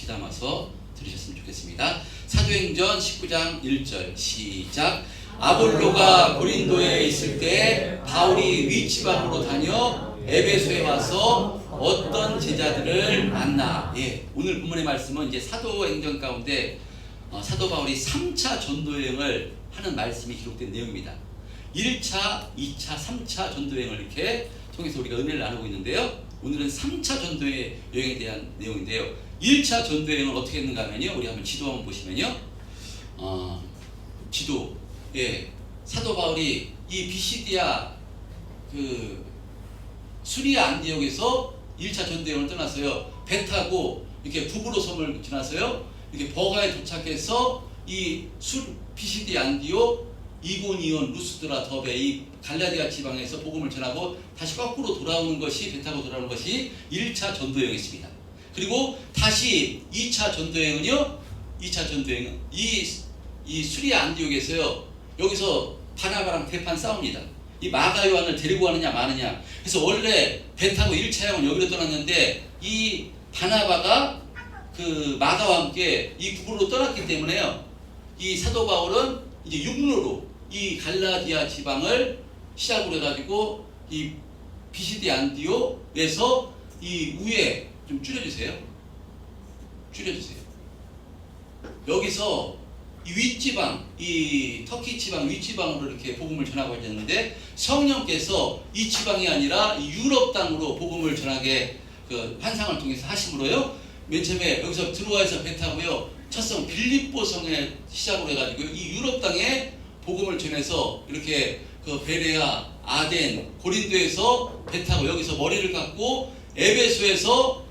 귀담아서 들으셨으면 좋겠습니다. 사도행전 19장 1절 시작. 아볼로가 고린도에 있을 때 바울이 윗지방으로 다녀 에베소에 와서 어떤 제자들을 만나. 예, 오늘 본문의 말씀은 이제 사도행전 가운데 사도 바울이 3차 전도여행을 하는 말씀이 기록된 내용입니다. 1차, 2차, 3차 전도여행을 이렇게 통해서 우리가 은혜를 나누고 있는데요. 오늘은 3차 전도여행에 대한 내용인데요. 1차 전도여행을 어떻게 했는가 하면요. 우리 한번 지도 한번 보시면요. 지도. 예. 사도 바울이 이 비시디아 수리아 안디옥에서 1차 전도여행을 떠났어요. 배 타고 이렇게 부브로 섬을 지나서요. 이렇게 버가에 도착해서 이 비시디아 안디옥, 이고니온, 루스드라, 더베 이 갈라디아 지방에서 복음을 전하고 다시 거꾸로 돌아오는 것이 배 타고 돌아오는 것이 1차 전도여행이었습니다. 그리고 다시 2차 전도여행은요. 2차 전도여행은 이 수리아 안디옥에서요. 여기서 바나바랑 대판 싸웁니다. 이 마가 요한을 데리고 가느냐 마느냐. 그래서 원래 배 타고 1차 여행은 여기로 떠났는데 이 바나바가 그 마가와 함께 이 북으로 떠났기 때문에요. 이 사도 바울은 이제 육로로 이 갈라디아 지방을 시작으로 해가지고 이 비시디아 안디옥에서 이 위에 좀 줄여주세요. 여기서 이 윗지방, 이 터키 지방 윗지방으로 이렇게 복음을 전하고 있는데 성령께서 이 지방이 아니라 이 유럽 땅으로 복음을 전하게 그 환상을 통해서 하심으로요. 맨 처음에 여기서 들어와서 배 타고요. 첫 성 빌립보 성에 시작으로 해가지고 이 유럽 땅에 복음을 전해서 이렇게 그 베레아, 아덴, 고린도에서 배 타고 여기서 머리를 깎고 에베소에서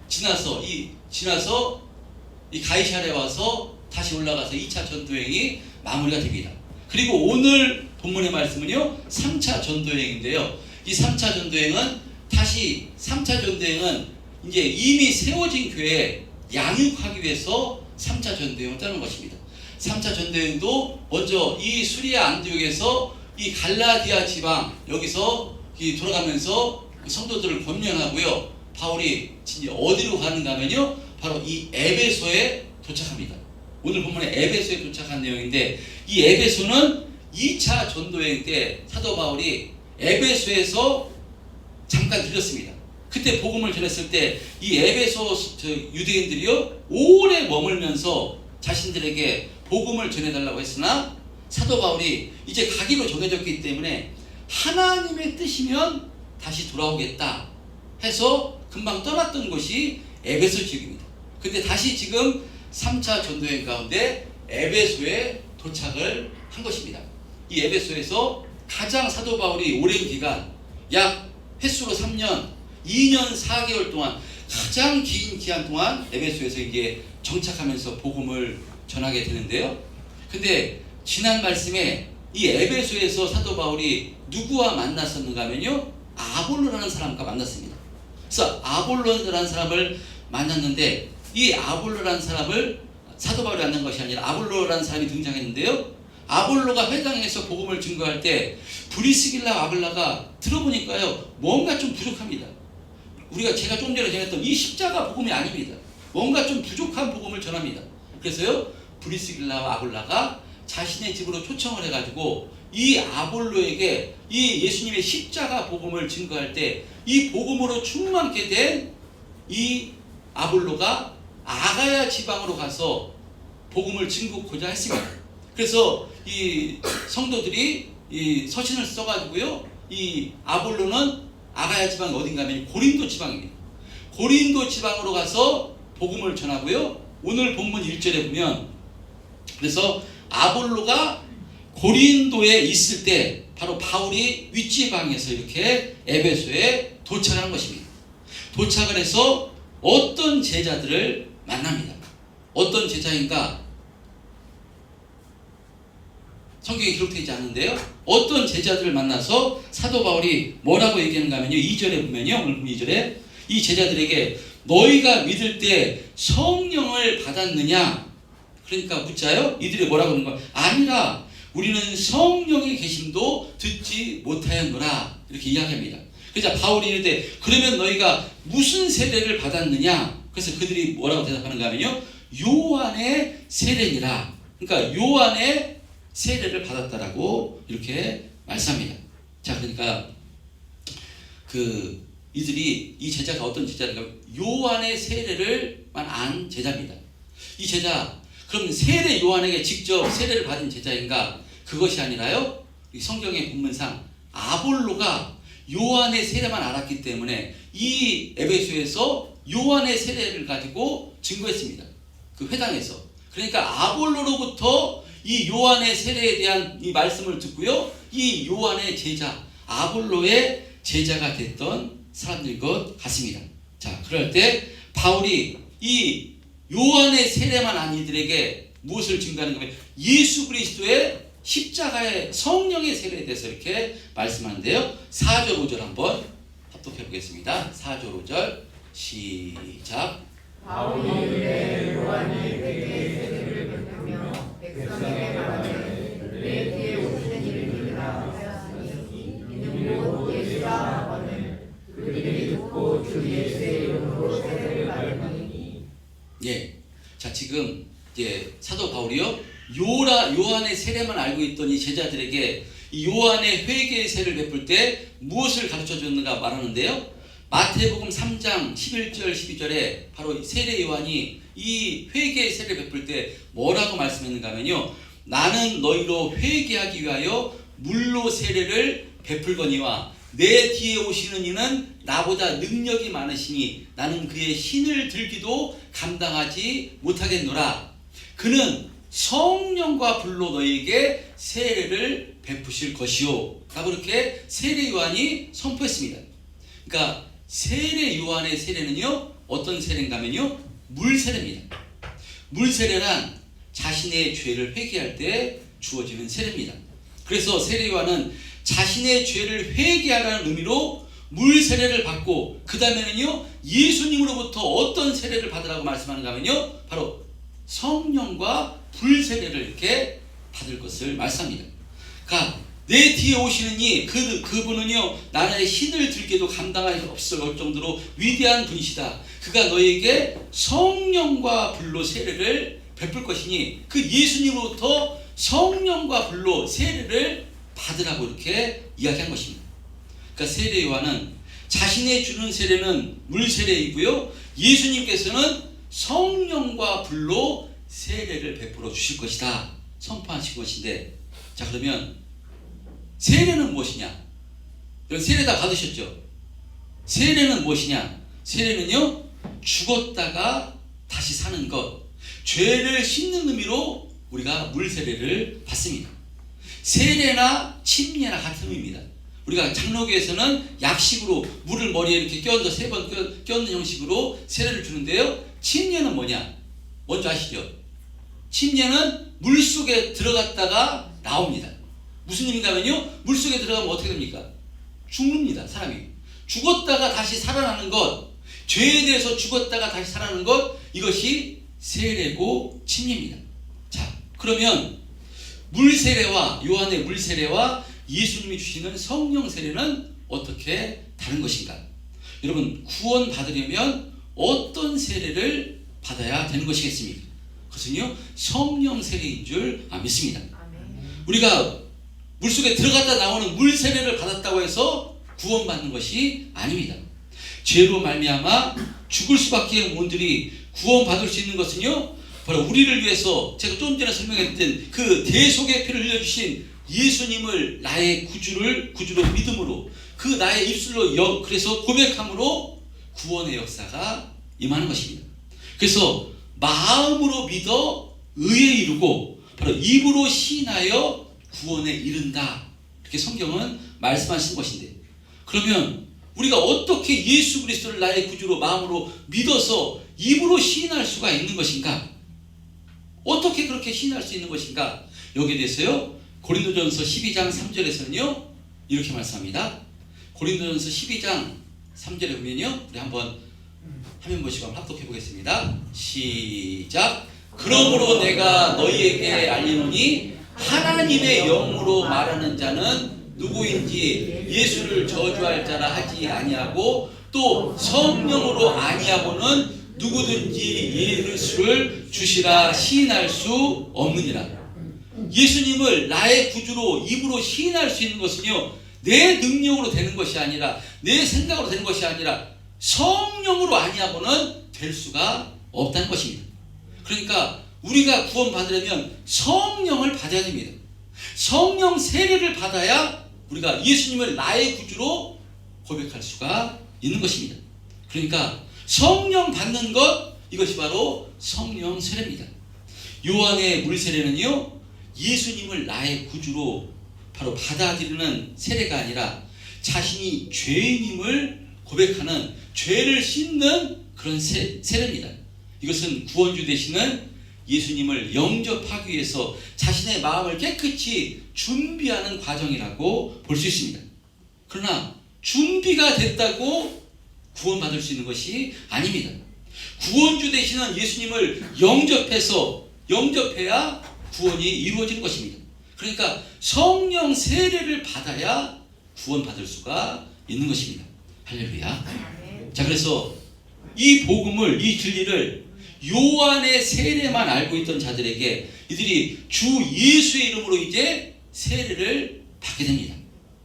지나서 이 가이사랴에 와서 다시 올라가서 2차 전도여행이 마무리가 됩니다. 그리고 오늘 본문의 말씀은요. 3차 전도여행인데요. 이 3차 전도여행은 다시 3차 전도여행은 이제 이미 세워진 교회에 양육하기 위해서 3차 전도여행을 따는 것입니다. 3차 전도여행도 먼저 이 수리아 안디옥에서 이 갈라디아 지방 여기서 돌아가면서 성도들을 권면하고요. 바울이 진짜 어디로 가는가 하면요. 바로 이 에베소에 도착합니다. 오늘 본문에 에베소에 도착한 내용인데 이 에베소는 2차 전도여행 때 사도 바울이 에베소에서 잠깐 들렸습니다. 그때 복음을 전했을 때 이 에베소 유대인들이요 오래 머물면서 자신들에게 복음을 전해달라고 했으나 사도 바울이 이제 가기로 정해졌기 때문에 하나님의 뜻이면 다시 돌아오겠다 해서 금방 떠났던 곳이 에베소 지역입니다. 근데 다시 지금 3차 전도여행 가운데 에베소에 도착을 한 것입니다. 이 에베소에서 가장 사도 바울이 오랜 기간 약 횟수로 3년, 2년 4개월 동안 가장 긴 기간 동안 에베소에서 이제 정착하면서 복음을 전하게 되는데요. 근데 지난 말씀에 이 에베소에서 사도 바울이 누구와 만났었는가 하면요. 아볼로라는 사람과 만났습니다. 그래서 아볼로라는 사람을 만났는데 이 아볼로라는 사람을 사도 바울이 만난 것이 아니라 아볼로라는 사람이 등장했는데요. 아볼로가 회당에서 복음을 증거할 때 브리스길라 아볼라가 들어보니까요. 뭔가 좀 부족합니다. 제가 좀 전에 전했던 이 십자가 복음이 아닙니다. 뭔가 좀 부족한 복음을 전합니다. 그래서요. 브리스길라와 아볼라가 자신의 집으로 초청을 해가지고 이 아볼로에게 이 예수님의 십자가 복음을 증거할 때 이 복음으로 충만케 된 이 아볼로가 아가야 지방으로 가서 복음을 증거하고자 했습니다. 그래서 이 성도들이 이 서신을 써가지고요. 이 아볼로는 아가야 지방이 어딘가 하면 고린도 지방입니다. 고린도 지방으로 가서 복음을 전하고요. 오늘 본문 1절에 보면 그래서 아볼로가 고린도에 있을 때 바로 바울이 윗지방에서 이렇게 에베소에 도착한 것입니다. 도착을 해서 어떤 제자들을 만납니다. 어떤 제자인가? 성경에 기록되지 않는데요. 어떤 제자들을 만나서 사도 바울이 뭐라고 얘기하는가 하면요. 2절에 보면요. 오늘 2절에 이 제자들에게 너희가 믿을 때 성령을 받았느냐? 그러니까 묻자요. 이들이 뭐라고 하는 거야? 아니라 우리는 성령의 계심도 듣지 못하였노라. 이렇게 이야기합니다. 그래서 바울이 이럴 때 그러면 너희가 무슨 세례를 받았느냐? 그래서 그들이 뭐라고 대답하는가 하면요, 요한의 세례니라. 그러니까 요한의 세례를 받았다라고 이렇게 말씀합니다. 자, 그러니까 이들이, 이 제자가 어떤 제자인가, 요한의 세례를만 안 제자입니다. 이 제자, 그럼 세례 요한에게 직접 세례를 받은 제자인가? 그것이 아니라요, 이 성경의 본문상 아볼로가 요한의 세례만 알았기 때문에 이 에베소에서 요한의 세례를 가지고 증거했습니다. 그 회당에서. 그러니까 아볼로로부터 이 요한의 세례에 대한 이 말씀을 듣고요, 이 요한의 제자, 아볼로의 제자가 됐던 사람들인 것 같습니다. 자, 그럴 때 바울이 이 요한의 세례만 안 이들에게 무엇을 증거하는 거면 예수 그리스도의 십자가의 성령의 세례에 대해서 이렇게 말씀하는데요. 4절 5절 한번 합독해 보겠습니다. 4절 5절 시작. 바울이 이르되 요한이 회개의 세례를 베푸며 백성에게 말하되 내 뒤에 오시는 이를 믿으라 하였으니 이는 곧 예수라 하거늘 그들이 듣고 주 예수의 이름으로 세례를 받으니. 예, 자, 지금 이제 사도 바울이요, 요한의 세례만 알고 있던 이 제자들에게 이 요한의 회개의 세례를 베풀 때 무엇을 가르쳐 줬는가 말하는데요. 마태복음 3장 11절 12절에 바로 세례 요한이 이 회개의 세례를 베풀 때 뭐라고 말씀했는가 하면요, 나는 너희로 회개하기 위하여 물로 세례를 베풀거니와 내 뒤에 오시는 이는 나보다 능력이 많으시니 나는 그의 신을 들기도 감당하지 못하겠노라. 그는 성령과 불로 너희에게 세례를 베푸실 것이요 라고 이렇게 세례 요한이 선포했습니다. 그러니까 세례 요한의 세례는요, 어떤 세례인가 하면요, 물세례입니다. 물세례란 자신의 죄를 회개할 때 주어지는 세례입니다. 그래서 세례 요한은 자신의 죄를 회개하라는 의미로 물세례를 받고, 그 다음에는요, 예수님으로부터 어떤 세례를 받으라고 말씀하는가 하면요, 바로 성령과 불세례를 이렇게 받을 것을 말씀합니다. 그러니까 내 뒤에 오시는 이 그분은요, 나라의 신을 들게도 감당할 수 없을 정도로 위대한 분이시다. 그가 너에게 성령과 불로 세례를 베풀 것이니 그 예수님으로부터 성령과 불로 세례를 받으라고 이렇게 이야기한 것입니다. 그러니까 세례 요한은 자신의 주는 세례는 물세례이고요, 예수님께서는 성령과 불로 세례를 베풀어 주실 것이다 선포하신 것인데, 자, 그러면 세례는 무엇이냐? 여러분 세례 다 받으셨죠? 세례는 무엇이냐? 세례는요, 죽었다가 다시 사는 것, 죄를 씻는 의미로 우리가 물세례를 받습니다. 세례나 침례나 같은 의미입니다. 우리가 장로교에서는 약식으로 물을 머리에 이렇게 껴얹어 3번 껴얹는 형식으로 세례를 주는데요, 침례는 뭐냐? 먼저 아시죠? 침례는 물속에 들어갔다가 나옵니다. 무슨 의미인가 하면요, 물속에 들어가면 어떻게 됩니까? 죽습니다. 사람이 죽었다가 다시 살아나는 것, 죄에 대해서 죽었다가 다시 살아나는 것, 이것이 세례고 침례입니다. 자, 그러면 물세례와 요한의 물세례와 예수님이 주시는 성령 세례는 어떻게 다른 것인가? 여러분, 구원 받으려면 어떤 세례를 받아야 되는 것이겠습니까? 그것은요, 성령 세례인 줄 믿습니다. 우리가 물속에 들어갔다 나오는 물 세례를 받았다고 해서 구원받는 것이 아닙니다. 죄로 말미암아 죽을 수밖에 없는 영혼들이 구원받을 수 있는 것은요, 바로 우리를 위해서 제가 좀 전에 설명했던 그 대속의 피를 흘려주신 예수님을 나의 구주로 믿음으로, 그 나의 입술로 그래서 고백함으로 구원의 역사가 임하는 것입니다. 그래서 마음으로 믿어 의에 이르고 바로 입으로 시인하여 구원에 이른다, 이렇게 성경은 말씀하신 것인데, 그러면 우리가 어떻게 예수 그리스도를 나의 구주로 마음으로 믿어서 입으로 시인할 수가 있는 것인가? 어떻게 그렇게 시인할 수 있는 것인가? 여기에 대해서요, 고린도전서 12장 3절에서는요 이렇게 말씀합니다. 고린도전서 12장 3절에 보면요, 우리 한번 화면 보시고 한번 합독해 보겠습니다. 시작. 그러므로 내가 너희에게 알리노니 하나님의 영으로 말하는 자는 누구인지 예수를 저주할 자라 하지 아니하고 또 성령으로 아니하고는 누구든지 예수를 주시라 시인할 수 없느니라. 예수님을 나의 구주로 입으로 시인할 수 있는 것은요, 내 능력으로 되는 것이 아니라, 내 생각으로 되는 것이 아니라 성령으로 아니하고는 될 수가 없다는 것입니다. 그러니까 우리가 구원받으려면 성령을 받아야 됩니다. 성령 세례를 받아야 우리가 예수님을 나의 구주로 고백할 수가 있는 것입니다. 그러니까 성령 받는 것, 이것이 바로 성령 세례입니다. 요한의 물 세례는요, 예수님을 나의 구주로 바로 받아들이는 세례가 아니라 자신이 죄인임을 고백하는, 죄를 씻는 그런 세례입니다. 이것은 구원주 되시는 예수님을 영접하기 위해서 자신의 마음을 깨끗이 준비하는 과정이라고 볼 수 있습니다. 그러나 준비가 됐다고 구원받을 수 있는 것이 아닙니다. 구원주 되시는 예수님을 영접해야 구원이 이루어지는 것입니다. 그러니까 성령 세례를 받아야 구원받을 수가 있는 것입니다. 할렐루야. 자, 그래서 이 복음을, 이 진리를 요한의 세례만 알고 있던 자들에게 이들이 주 예수의 이름으로 이제 세례를 받게 됩니다.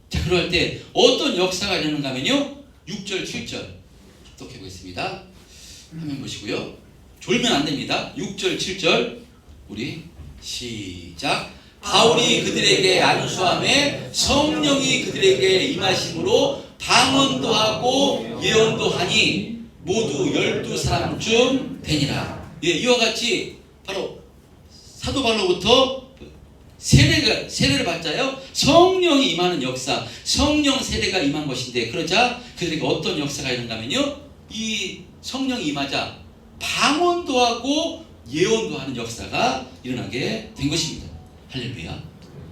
자, 그럴 때 어떤 역사가 일어나는가 하면요, 6절 7절 똑해 보겠습니다. 화면 보시고요. 졸면 안 됩니다. 6절 7절 우리 시작. 바울이 그들에게 안수함에 성령이 그들에게 임하심으로 방언도 하고 예언도 하니 모두 12사람쯤 되니라. 예, 이와 같이 바로 사도 바울로부터 세례를 받자요, 성령이 임하는 역사, 성령 세례가 임한 것인데, 그러자 그들에게 어떤 역사가 있는가 하면요, 이 성령이 임하자 방언도 하고 예언도 하는 역사가 일어나게 된 것입니다. 할렐루야.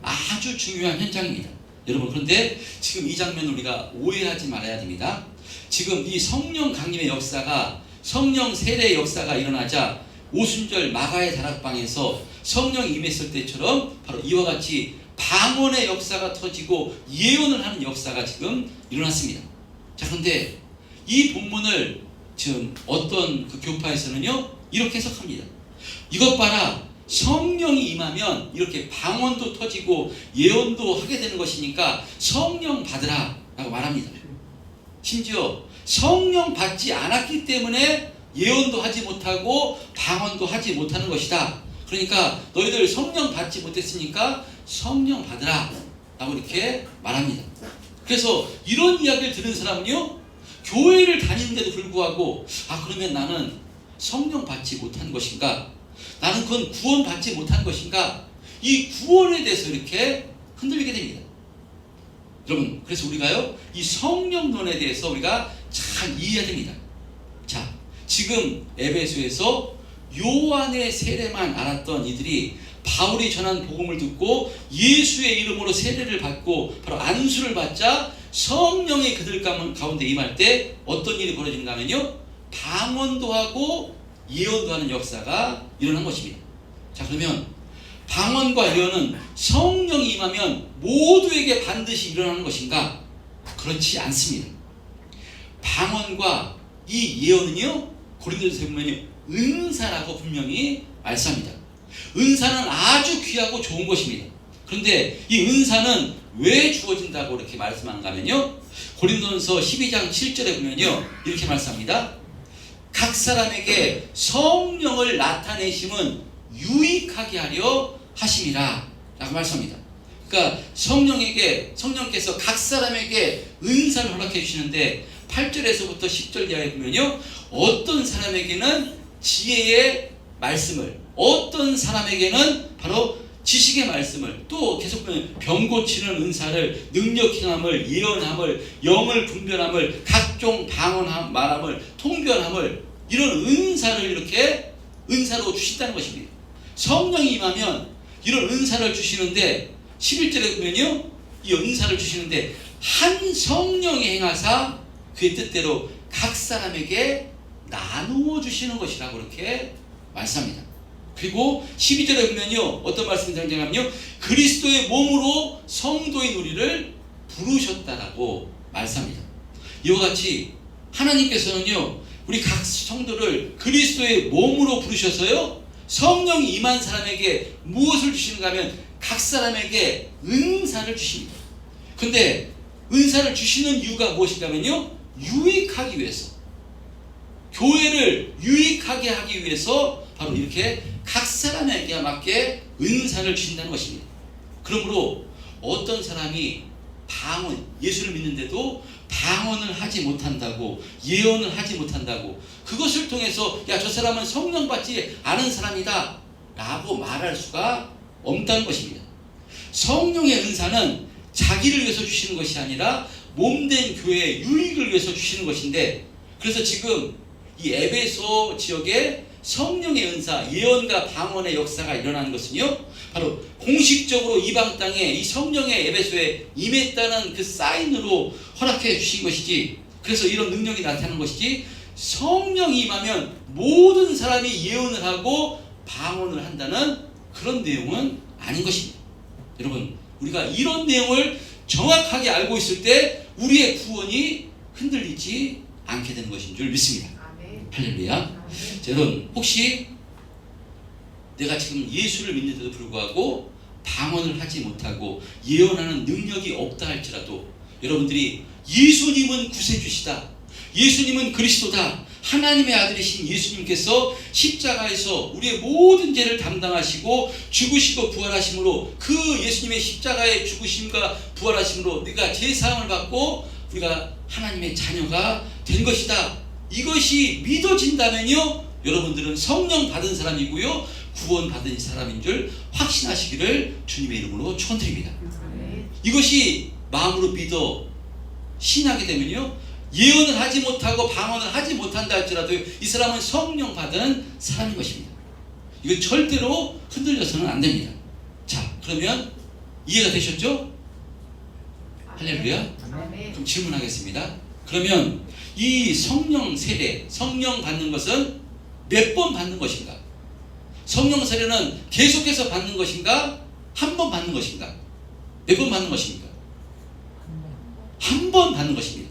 아주 중요한 현장입니다. 여러분, 그런데 지금 이 장면을 우리가 오해하지 말아야 됩니다. 지금 이 성령 강림의 역사가, 성령 세례의 역사가 일어나자 오순절 마가의 다락방에서 성령이 임했을 때처럼 바로 이와 같이 방언의 역사가 터지고 예언을 하는 역사가 지금 일어났습니다. 자, 그런데 이 본문을 지금 어떤 그 교파에서는요, 이렇게 해석합니다. 이것 봐라, 성령이 임하면 이렇게 방언도 터지고 예언도 하게 되는 것이니까 성령 받으라 라고 말합니다. 심지어 성령 받지 않았기 때문에 예언도 하지 못하고 방언도 하지 못하는 것이다. 그러니까 너희들 성령 받지 못했으니까 성령 받으라 라고 이렇게 말합니다. 그래서 이런 이야기를 들은 사람은요, 교회를 다니는데도 불구하고 그러면 나는 성령 받지 못한 것인가? 나는 그건 구원 받지 못한 것인가? 이 구원에 대해서 이렇게 흔들리게 됩니다. 여러분, 그래서 우리가요, 이 성령론에 대해서 우리가 잘 이해해야 됩니다. 자, 지금 에베소에서 요한의 세례만 알았던 이들이 바울이 전한 복음을 듣고 예수의 이름으로 세례를 받고 바로 안수를 받자 성령이 그들 가운데 임할 때 어떤 일이 벌어지는가 하면요, 방언도 하고 예언도 하는 역사가 일어난 것입니다. 자, 그러면 방언과 예언은 성령이 임하면 모두에게 반드시 일어나는 것인가? 그렇지 않습니다. 방언과 이 예언은요, 고린도전서에 보면요, 은사라고 분명히 말씀합니다. 은사는 아주 귀하고 좋은 것입니다. 그런데 이 은사는 왜 주어진다고 이렇게 말씀하는가 하면요, 고린도전서 12장 7절에 보면요, 이렇게 말씀합니다. 각 사람에게 성령을 나타내심은 유익하게 하려 하심이라 라고 말씀합니다. 그러니까 성령께서 각 사람에게 은사를 허락해 주시는데 8절에서부터 10절 이하에 보면요, 어떤 사람에게는 지혜의 말씀을, 어떤 사람에게는 바로 지식의 말씀을, 또 계속 보면 병 고치는 은사를, 능력 행함을, 예언함을, 영을 분별함을, 각종 방언함, 말함을, 통변함을, 이런 은사를 이렇게 은사로 주신다는 것입니다. 성령이 임하면 이런 은사를 주시는데 11절에 보면요, 이 은사를 주시는데 한 성령이 행하사 그의 뜻대로 각 사람에게 나누어 주시는 것이라고 이렇게 말씀합니다. 그리고 12절에 보면요, 어떤 말씀이 등장하면요, 그리스도의 몸으로 성도인 우리를 부르셨다라고 말씀합니다. 이와 같이 하나님께서는요, 우리 각 성도를 그리스도의 몸으로 부르셔서요, 성령이 임한 사람에게 무엇을 주시는가 하면 각 사람에게 은사를 주십니다. 근데 은사를 주시는 이유가 무엇인가면요, 유익하기 위해서, 교회를 유익하게 하기 위해서 바로 이렇게 각 사람에게 맞게 은사를 주신다는 것입니다. 그러므로 어떤 사람이 방언, 예수를 믿는데도 방언을 하지 못한다고, 예언을 하지 못한다고, 그것을 통해서 야, 저 사람은 성령 받지 않은 사람이다 라고 말할 수가 없다는 것입니다. 성령의 은사는 자기를 위해서 주시는 것이 아니라 몸된 교회의 유익을 위해서 주시는 것인데, 그래서 지금 이 에베소 지역에 성령의 은사, 예언과 방언의 역사가 일어나는 것은요, 바로 공식적으로 이방 땅에 이 성령의 에베소에 임했다는 그 사인으로 허락해 주신 것이지, 그래서 이런 능력이 나타나는 것이지, 성령이 임하면 모든 사람이 예언을 하고 방언을 한다는 그런 내용은 아닌 것입니다. 여러분, 우리가 이런 내용을 정확하게 알고 있을 때 우리의 구원이 흔들리지 않게 되는 것인 줄 믿습니다. 할렐루야. 여러분, 혹시 내가 지금 예수를 믿는데도 불구하고 방언을 하지 못하고 예언하는 능력이 없다 할지라도, 여러분들이 예수님은 구세주시다, 예수님은 그리스도다, 하나님의 아들이신 예수님께서 십자가에서 우리의 모든 죄를 담당하시고 죽으시고 부활하심으로, 그 예수님의 십자가의 죽으심과 부활하심으로 우리가 제사함을 받고 우리가 하나님의 자녀가 된 것이다, 이것이 믿어진다면요, 여러분들은 성령 받은 사람이고요, 구원 받은 사람인 줄 확신하시기를 주님의 이름으로 축원드립니다. 이것이 마음으로 믿어 신하게 되면요, 예언을 하지 못하고 방언을 하지 못한다 할지라도 이 사람은 성령 받은 사람인 것입니다. 이건 절대로 흔들려서는 안 됩니다. 자, 그러면 이해가 되셨죠? 할렐루야. 그럼 질문하겠습니다. 그러면 이 성령 세례, 성령 받는 것은 몇 번 받는 것인가? 성령 세례는 계속해서 받는 것인가? 한 번 받는 것인가? 몇 번 받는 것입니까? 한 번 받는 것입니다.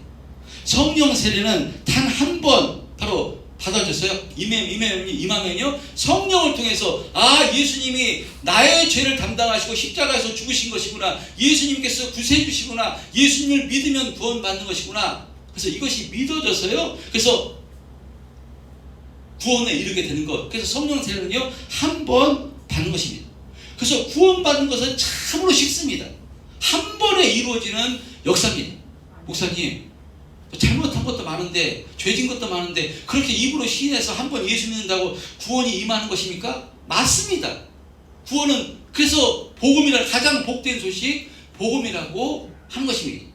성령 세례는 단 한 번 바로 받아줬어요. 임하면요, 성령을 통해서 예수님이 나의 죄를 담당하시고 십자가에서 죽으신 것이구나, 예수님께서 구세주시구나, 예수님을 믿으면 구원받는 것이구나, 그래서 이것이 믿어져서요, 그래서 구원에 이르게 되는 것. 그래서 성령 세례는요, 한 번 받는 것입니다. 그래서 구원받는 것은 참으로 쉽습니다. 한 번에 이루어지는 역사입니다. 목사님, 잘못한 것도 많은데, 죄진 것도 많은데 그렇게 입으로 시인해서 한 번 예수 믿는다고 구원이 임하는 것입니까? 맞습니다. 구원은 그래서 복음이라는 가장 복된 소식, 복음이라고 하는 것입니다.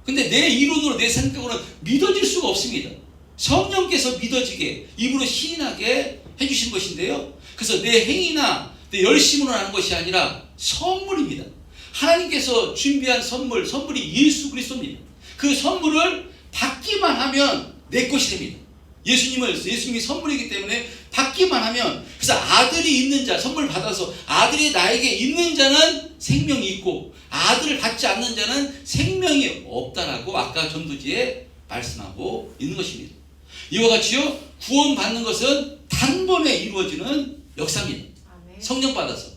근데 내 이론으로, 내 생각으로는 믿어질 수가 없습니다. 성령께서 믿어지게 입으로 시인하게 해주신 것인데요, 그래서 내 행위나 내 열심으로 하는 것이 아니라 선물입니다. 하나님께서 준비한 선물이 예수 그리스도입니다. 그 선물을 받기만 하면 내 것이 됩니다. 예수님이 선물이기 때문에 받기만 하면, 그래서 아들이 있는 자, 선물 받아서 아들이 나에게 있는 자는 생명이 있고 아들을 받지 않는 자는 생명이 없다라고 아까 전도지에 말씀하고 있는 것입니다. 이와 같이요, 구원받는 것은 단번에 이루어지는 역사입니다. 성령 받아서.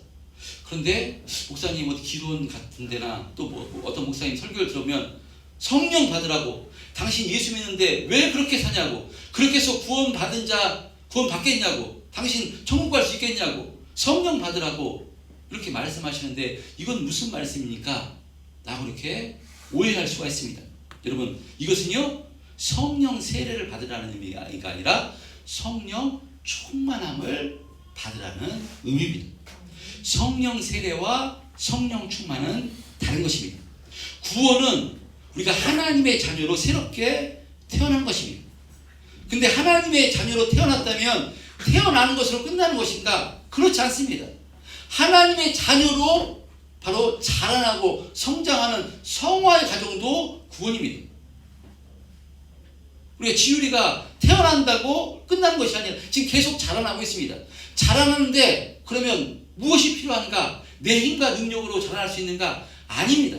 그런데 목사님 어디 기도원 같은 데나 또 어떤 목사님 설교를 들으면 성령 받으라고, 당신 예수 믿는데 왜 그렇게 사냐고, 그렇게 해서 구원 받겠냐고, 당신 천국 갈 수 있겠냐고, 성령 받으라고 이렇게 말씀하시는데 이건 무슨 말씀입니까? 라고 이렇게 오해할 수가 있습니다. 여러분, 이것은요, 성령 세례를 받으라는 의미가 아니라 성령 충만함을 받으라는 의미입니다. 성령 세례와 성령 충만은 다른 것입니다. 구원은 우리가 하나님의 자녀로 새롭게 태어난 것입니다. 근데 하나님의 자녀로 태어났다면 태어나는 것으로 끝나는 것인가? 그렇지 않습니다. 하나님의 자녀로 바로 자라나고 성장하는 성화의 과정도 구원입니다. 우리가 지율이가 태어난다고 끝나는 것이 아니라 지금 계속 자라나고 있습니다. 자라나는데 그러면 무엇이 필요한가? 내 힘과 능력으로 자라날 수 있는가? 아닙니다.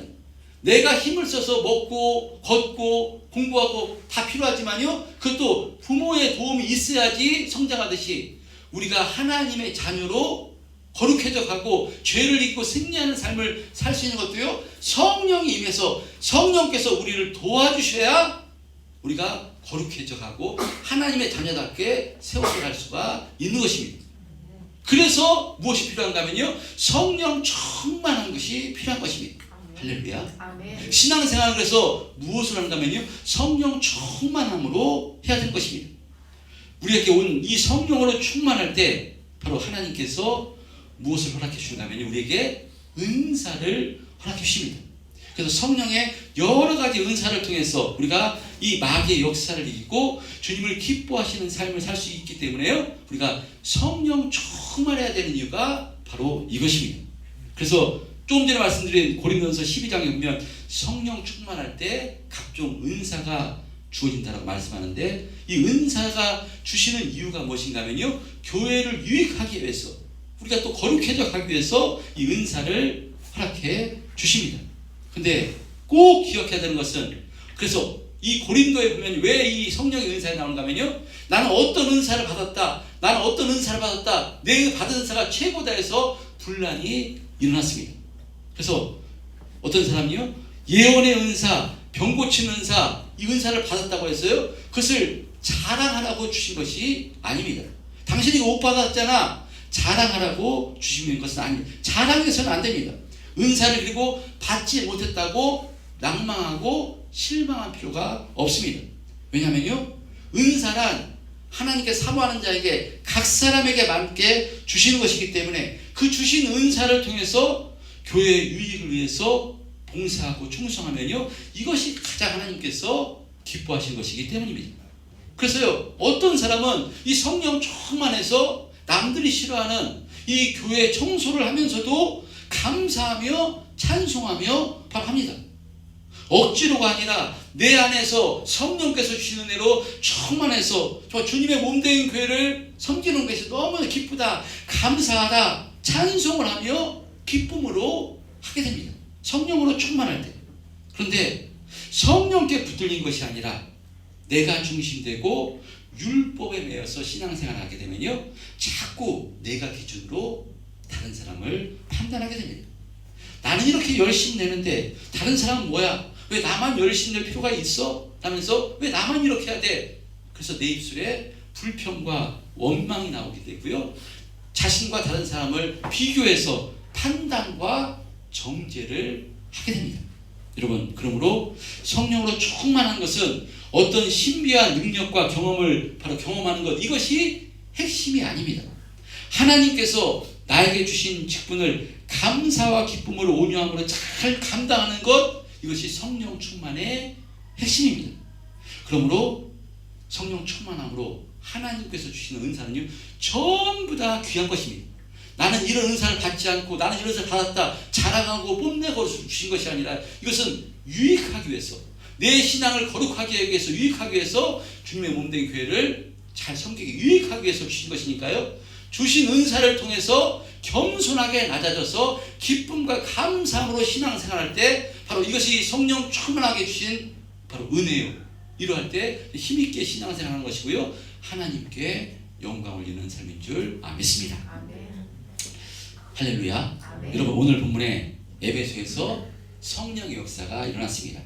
내가 힘을 써서 먹고 걷고 공부하고 다 필요하지만요, 그것도 부모의 도움이 있어야지 성장하듯이 우리가 하나님의 자녀로 거룩해져 가고 죄를 잊고 승리하는 삶을 살 수 있는 것도요, 성령이 임해서 성령께서 우리를 도와주셔야 우리가 거룩해져 가고 하나님의 자녀답게 세워져 갈 수가 있는 것입니다. 그래서 무엇이 필요한가 하면요, 성령 충만한 것이 필요한 것입니다. 할렐루야. 아멘. 신앙생활을 그래서 무엇을 하는가 하면요, 성령 충만함으로 해야 되는 것입니다. 우리에게 온 이 성령으로 충만할 때 바로 하나님께서 무엇을 허락해 주시는가 하면 우리에게 은사를 허락해 주십니다. 그래서 성령의 여러 가지 은사를 통해서 우리가 이 마귀의 역사를 이기고 주님을 기뻐하시는 삶을 살 수 있기 때문에요, 우리가 성령 충만해야 되는 이유가 바로 이것입니다. 그래서 조금 전에 말씀드린 고린도전서 12장에 보면 성령 충만할 때 각종 은사가 주어진다라고 말씀하는데, 이 은사가 주시는 이유가 무엇인가 하면요, 교회를 유익하기 위해서, 우리가 또 거룩해져 가기 위해서 이 은사를 허락해 주십니다. 근데 꼭 기억해야 되는 것은, 그래서 이 고린도에 보면 왜 이 성령의 은사가 나오는가 하면요, 나는 어떤 은사를 받았다, 나는 어떤 은사를 받았다, 내 받은 은사가 최고다 해서 분란이 일어났습니다. 그래서 어떤 사람이요, 예언의 은사, 병 고치는 은사, 이 은사를 받았다고 했어요. 그것을 자랑하라고 주신 것이 아닙니다. 당신이 이거 못 받았잖아, 자랑하라고 주시는 것은 아닙니다. 자랑해서는 안 됩니다. 은사를 그리고 받지 못했다고 낭망하고 실망할 필요가 없습니다. 왜냐하면요, 은사란 하나님께 사모하는 자에게 각 사람에게 맞게 주시는 것이기 때문에 그 주신 은사를 통해서 교회의 유익을 위해서 봉사하고 충성하면요, 이것이 가장 하나님께서 기뻐하시는 것이기 때문입니다. 그래서요, 어떤 사람은 이 성령 충만해서 남들이 싫어하는 이 교회 청소를 하면서도 감사하며 찬송하며 바로 합니다. 억지로가 아니라 내 안에서 성령께서 주시는 은혜로 충만해서 주님의 몸된 교회를 섬기는 것이 너무 기쁘다, 감사하다, 찬송을 하며 기쁨으로 하게 됩니다. 성령으로 충만할 때. 그런데 성령께 붙들린 것이 아니라 내가 중심되고 율법에 매여서 신앙생활을 하게 되면요, 자꾸 내가 기준으로 다른 사람을 판단하게 됩니다. 나는 이렇게 열심히 내는데 다른 사람은 뭐야? 왜 나만 열심히 낼 필요가 있어? 하면서 왜 나만 이렇게 해야 돼? 그래서 내 입술에 불평과 원망이 나오게 되고요, 자신과 다른 사람을 비교해서 판단과 정죄를 하게 됩니다. 여러분, 그러므로 성령으로 충만한 것은 어떤 신비한 능력과 경험을 바로 경험하는 것, 이것이 핵심이 아닙니다. 하나님께서 나에게 주신 직분을 감사와 기쁨으로 온유함으로 잘 감당하는 것, 이것이 성령 충만의 핵심입니다. 그러므로 성령 충만함으로 하나님께서 주시는 은사는요, 전부 다 귀한 것입니다. 나는 이런 은사를 받지 않고 나는 이런 은사를 받았다 자랑하고 뽐내고 주신 것이 아니라 이것은 유익하기 위해서, 내 신앙을 거룩하게 하기 위해서, 유익하기 위해서 주님의 몸된 교회를 잘 섬기기 유익하기 위해서 주신 것이니까요, 주신 은사를 통해서 겸손하게 낮아져서 기쁨과 감사함으로 신앙생활할 때 바로 이것이 성령 충만하게 주신 바로 은혜요. 이러할 때 힘있게 신앙생활하는 것이고요, 하나님께 영광을 올리는 삶인 줄 믿습니다. 아멘. 할렐루야. 아멘. 여러분, 오늘 본문에 에베소에서 성령의 역사가 일어났습니다.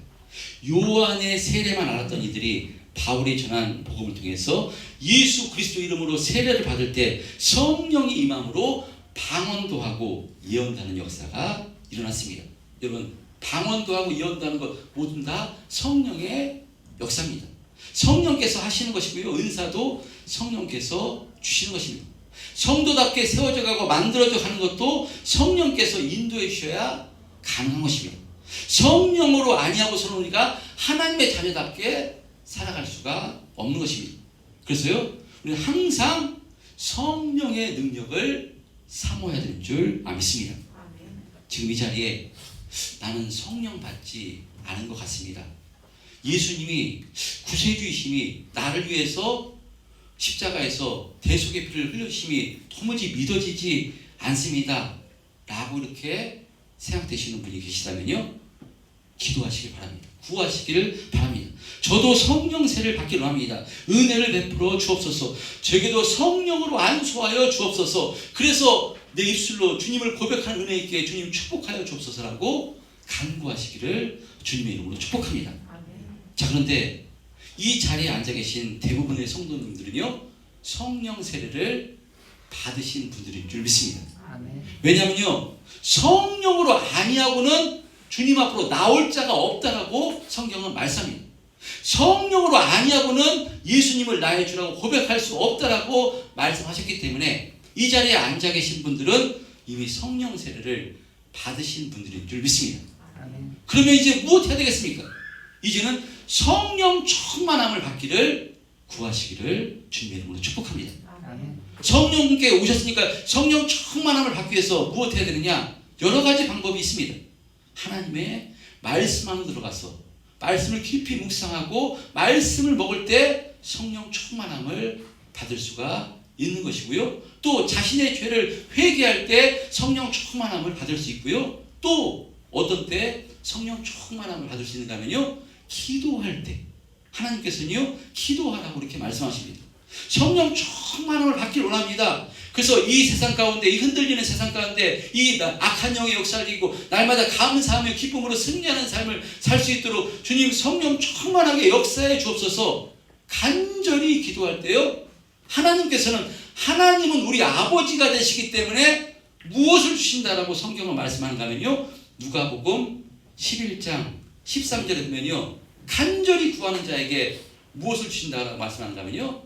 요한의 세례만 알았던 이들이 바울이 전한 복음을 통해서 예수 그리스도 이름으로 세례를 받을 때 성령이 임함으로 방언도 하고 예언도 하는 역사가 일어났습니다. 여러분, 방언도 하고 예언도 하는 것 모두 다 성령의 역사입니다. 성령께서 하시는 것이고요, 은사도 성령께서 주시는 것입니다. 성도답게 세워져 가고 만들어져 가는 것도 성령께서 인도해 주셔야 가능한 것입니다. 성령으로 아니하고서는 우리가 하나님의 자녀답게 살아갈 수가 없는 것입니다. 그래서요, 우리는 항상 성령의 능력을 사모해야 되는 줄 믿습니다. 지금 이 자리에 나는 성령 받지 않은 것 같습니다. 예수님이 구세주이심이 나를 위해서 십자가에서 대속의 피를 흘려주심이 도무지 믿어지지 않습니다 라고 이렇게 생각되시는 분이 계시다면요, 기도하시길 바랍니다. 구하시기를 바랍니다. 저도 성령 세를 받기를 합니다. 은혜를 베풀어 주옵소서. 제게도 성령으로 안수하여 주옵소서. 그래서 내 입술로 주님을 고백하는 은혜 있게 주님 축복하여 주옵소서라고 간구하시기를 주님의 이름으로 축복합니다. 자, 그런데 이 자리에 앉아 계신 대부분의 성도님들은요, 성령 세례를 받으신 분들인 줄 믿습니다. 왜냐하면요, 성령으로 아니하고는 주님 앞으로 나올 자가 없다라고 성경은 말씀합니다. 성령으로 아니하고는 예수님을 나의 주라고 고백할 수 없다라고 말씀하셨기 때문에 이 자리에 앉아 계신 분들은 이미 성령 세례를 받으신 분들인 줄 믿습니다. 그러면 이제 무엇 해야 되겠습니까? 이제는 성령 충만함을 받기를 구하시기를 주님의 이름으로 축복합니다. 성령께 오셨으니까 성령 충만함을 받기 위해서 무엇 해야 되느냐? 여러 가지 방법이 있습니다. 하나님의 말씀 안으로 들어가서 말씀을 깊이 묵상하고 말씀을 먹을 때 성령 충만함을 받을 수가 있는 것이고요. 또 자신의 죄를 회개할 때 성령 충만함을 받을 수 있고요. 또 어떤 때 성령 충만함을 받을 수 있는가 하면요, 기도할 때 하나님께서는요, 기도하라고 이렇게 말씀하십니다. 성령 충만함을 받기를 원합니다. 그래서 이 세상 가운데, 이 흔들리는 세상 가운데 이 악한 영의 역사를 이기고 날마다 감사하며 기쁨으로 승리하는 삶을 살 수 있도록 주님 성령 충만하게 역사해 주옵소서. 간절히 기도할 때요, 하나님은 우리 아버지가 되시기 때문에 무엇을 주신다라고 성경은 말씀하는가 하면요, 누가복음 11장 13절에 보면요, 간절히 구하는 자에게 무엇을 주신다라고 말씀하는가 하면요,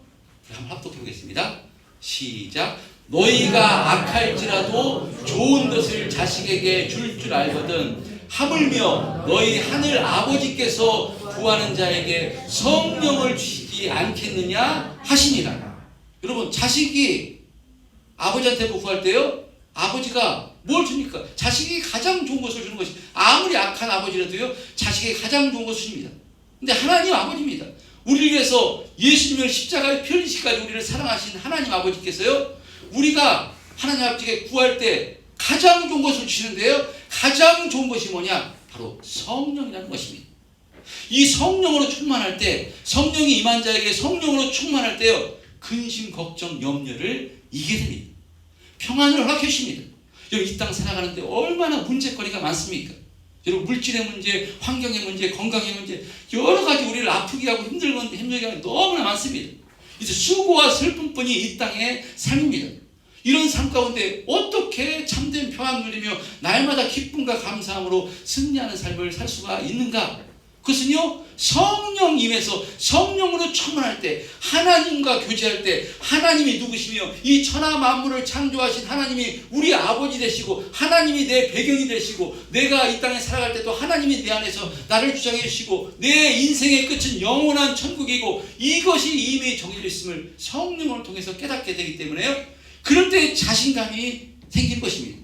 한번 합독해 보겠습니다. 시작. 너희가 악할지라도 좋은 것을 자식에게 줄 줄 알거든 하물며 너희 하늘 아버지께서 구하는 자에게 성령을 주시지 않겠느냐 하시니라. 여러분, 자식이 아버지한테 구할 때요, 아버지가 뭘 줍니까? 자식이 가장 좋은 것을 주는 것이, 아무리 악한 아버지라도요, 자식에게 가장 좋은 것을 줍니다. 근데 하나님 아버지입니다. 우리를 위해서 예수님을 십자가에 피 흘리시기까지 우리를 사랑하신 하나님 아버지께서요, 우리가 하나님 아버지께 구할 때 가장 좋은 것을 주시는데요, 가장 좋은 것이 뭐냐? 바로 성령이라는 것입니다. 이 성령으로 충만할 때, 성령이 임한 자에게 성령으로 충만할 때요, 근심, 걱정, 염려를 이기게 됩니다. 평안을 허락해 주십니다. 여러분, 이 땅 살아가는데 얼마나 문제거리가 많습니까? 여러분, 물질의 문제, 환경의 문제, 건강의 문제, 여러 가지 우리를 아프게 하고 힘들게 하는 너무나 많습니다. 이제 수고와 슬픔뿐이 이 땅의 삶입니다. 이런 삶 가운데 어떻게 참된 평안을 누리며 날마다 기쁨과 감사함으로 승리하는 삶을 살 수가 있는가? 그것은요, 성령 임해서 성령으로 충만할 때, 하나님과 교제할 때, 하나님이 누구시며 이 천하 만물을 창조하신 하나님이 우리 아버지 되시고 하나님이 내 배경이 되시고 내가 이 땅에 살아갈 때도 하나님이 내 안에서 나를 주장해 주시고 내 인생의 끝은 영원한 천국이고 이것이 이미 정해져 있음을 성령을 통해서 깨닫게 되기 때문에요, 그럴 때 자신감이 생길 것입니다.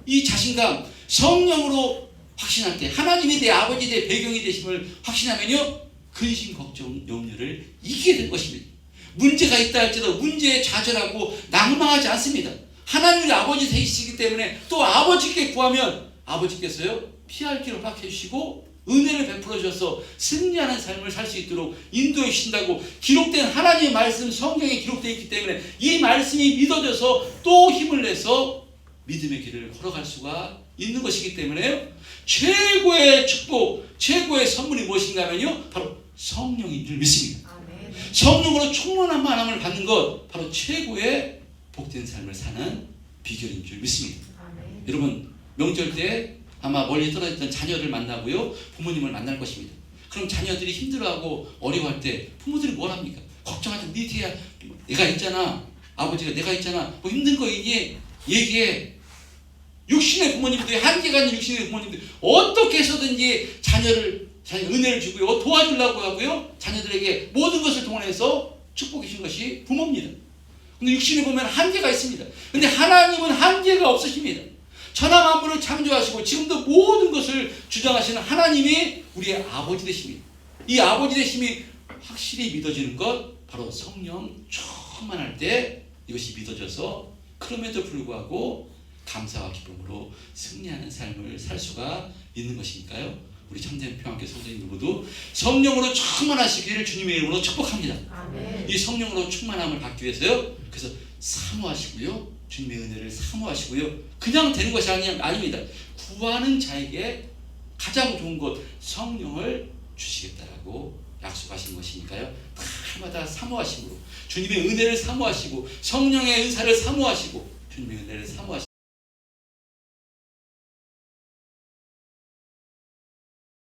이 자신감, 성령으로 확신할 때, 하나님이 내 아버지, 내 배경이 되심을 확신하면요, 근심, 걱정, 염려를 이기게 될 것입니다. 문제가 있다 할지라도 문제에 좌절하고 낙망하지 않습니다. 하나님이 아버지 되시기 때문에 또 아버지께 구하면 아버지께서요, 피할 길을 허락해 주시고 은혜를 베풀어 주셔서 승리하는 삶을 살 수 있도록 인도해 주신다고 기록된 하나님의 말씀, 성경에 기록되어 있기 때문에 이 말씀이 믿어져서 또 힘을 내서 믿음의 길을 걸어갈 수가 있는 것이기 때문에요, 최고의 축복, 최고의 선물이 무엇인가 하면요, 바로 성령인 줄 믿습니다. 아멘. 성령으로 충만한 만함을 받는 것, 바로 최고의 복된 삶을 사는 비결인 줄 믿습니다. 아멘. 여러분, 명절 때 아마 멀리 떨어졌던 자녀를 만나고요, 부모님을 만날 것입니다. 그럼 자녀들이 힘들어하고 어려워할 때 부모들이 뭘 합니까? 걱정하지 마, 네 뒤에 내가 있잖아, 아버지가 내가 있잖아, 뭐 힘든 거 있니? 얘기해. 육신의 부모님들이, 한계가 있는 육신의 부모님들이 어떻게 해서든지 자녀 은혜를 주고요, 도와주려고 하고요, 자녀들에게 모든 것을 동원해서 축복해 주신 것이 부모입니다. 근데 육신에 보면 한계가 있습니다. 근데 하나님은 한계가 없으십니다. 천하 만물을 창조하시고 지금도 모든 것을 주장하시는 하나님이 우리의 아버지 되십니다. 이 아버지 되심이 확실히 믿어지는 것, 바로 성령 충만할 때 이것이 믿어져서 그럼에도 불구하고 감사와 기쁨으로 승리하는 삶을 살 수가 있는 것이니까요, 우리 참된 평안교회 성도님들 모두 성령으로 충만하시기를 주님의 이름으로 축복합니다. 아멘. 이 성령으로 충만함을 받기 위해서요. 그래서 사모하시고요. 주님의 은혜를 사모하시고요. 그냥 되는 것이 아닙니다. 구하는 자에게 가장 좋은 것 성령을 주시겠다라고 약속하신 것이니까요. 날마다 사모하심으로 주님의 은혜를 사모하시고 성령의 은사를 사모하시고 주님의 은혜를 사모하시고